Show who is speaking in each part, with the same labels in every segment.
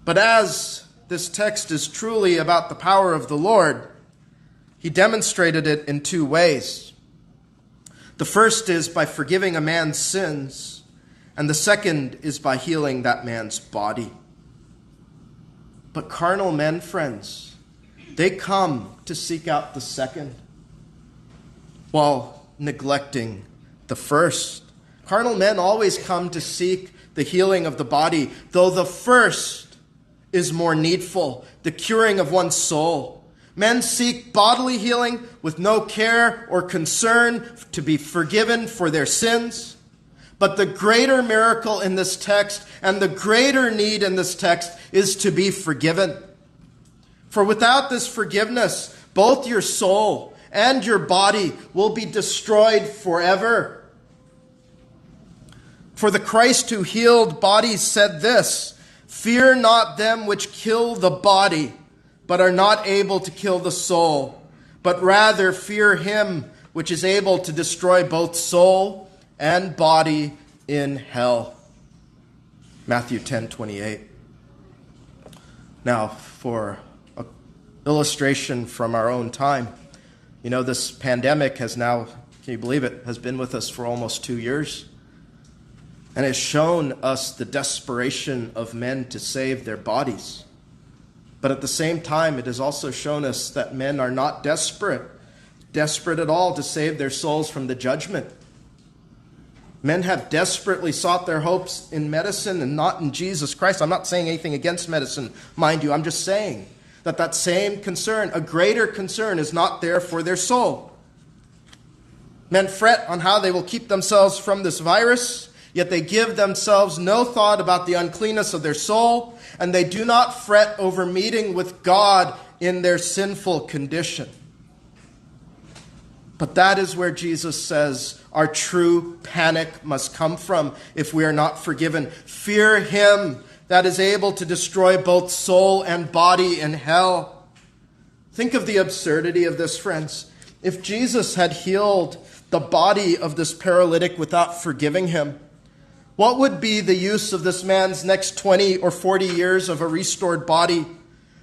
Speaker 1: But as this text is truly about the power of the Lord, he demonstrated it in two ways. The first is by forgiving a man's sins, and the second is by healing that man's body. But carnal men, friends, they come to seek out the second while neglecting the first. Carnal men always come to seek the healing of the body, though the first is more needful, the curing of one's soul. Men seek bodily healing with no care or concern to be forgiven for their sins. But the greater miracle in this text and the greater need in this text is to be forgiven. For without this forgiveness, both your soul and your body will be destroyed forever. For the Christ who healed bodies said this, "Fear not them which kill the body, but are not able to kill the soul, but rather fear him which is able to destroy both soul and body in hell." Matthew 10:28. Now, for an illustration from our own time, this pandemic has now, can you believe it, has been with us for almost 2 years. And has shown us the desperation of men to save their bodies. But at the same time, it has also shown us that men are not desperate at all to save their souls from the judgment. Men have desperately sought their hopes in medicine and not in Jesus Christ. I'm not saying anything against medicine, mind you. I'm just saying that same concern, a greater concern, is not there for their soul. Men fret on how they will keep themselves from this virus, yet they give themselves no thought about the uncleanness of their soul, and they do not fret over meeting with God in their sinful condition. But that is where Jesus says our true panic must come from if we are not forgiven. Fear him that is able to destroy both soul and body in hell. Think of the absurdity of this, friends. If Jesus had healed the body of this paralytic without forgiving him, what would be the use of this man's next 20 or 40 years of a restored body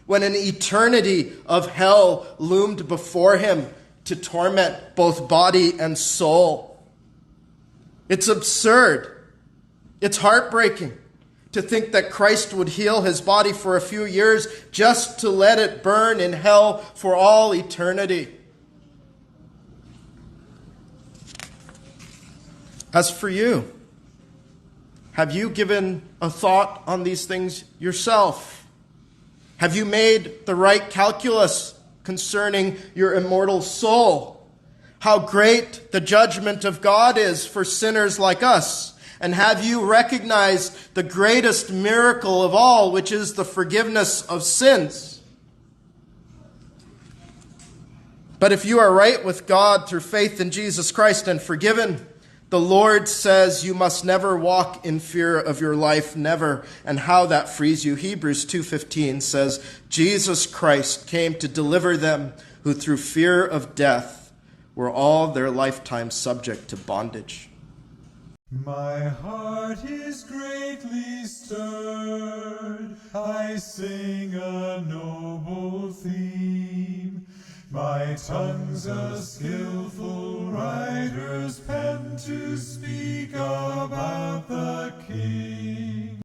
Speaker 1: when an eternity of hell loomed before him to torment both body and soul? It's absurd. It's heartbreaking to think that Christ would heal his body for a few years just to let it burn in hell for all eternity. As for you, have you given a thought on these things yourself? Have you made the right calculus concerning your immortal soul? How great the judgment of God is for sinners like us. And have you recognized the greatest miracle of all, which is the forgiveness of sins? But if you are right with God through faith in Jesus Christ and forgiven, the Lord says you must never walk in fear of your life, never, and how that frees you. Hebrews 2:15 says, Jesus Christ came to deliver them who through fear of death were all their lifetime subject to bondage.
Speaker 2: My heart is greatly stirred, I sing a noble theme. My tongue's a skillful writer's pen to speak about the King.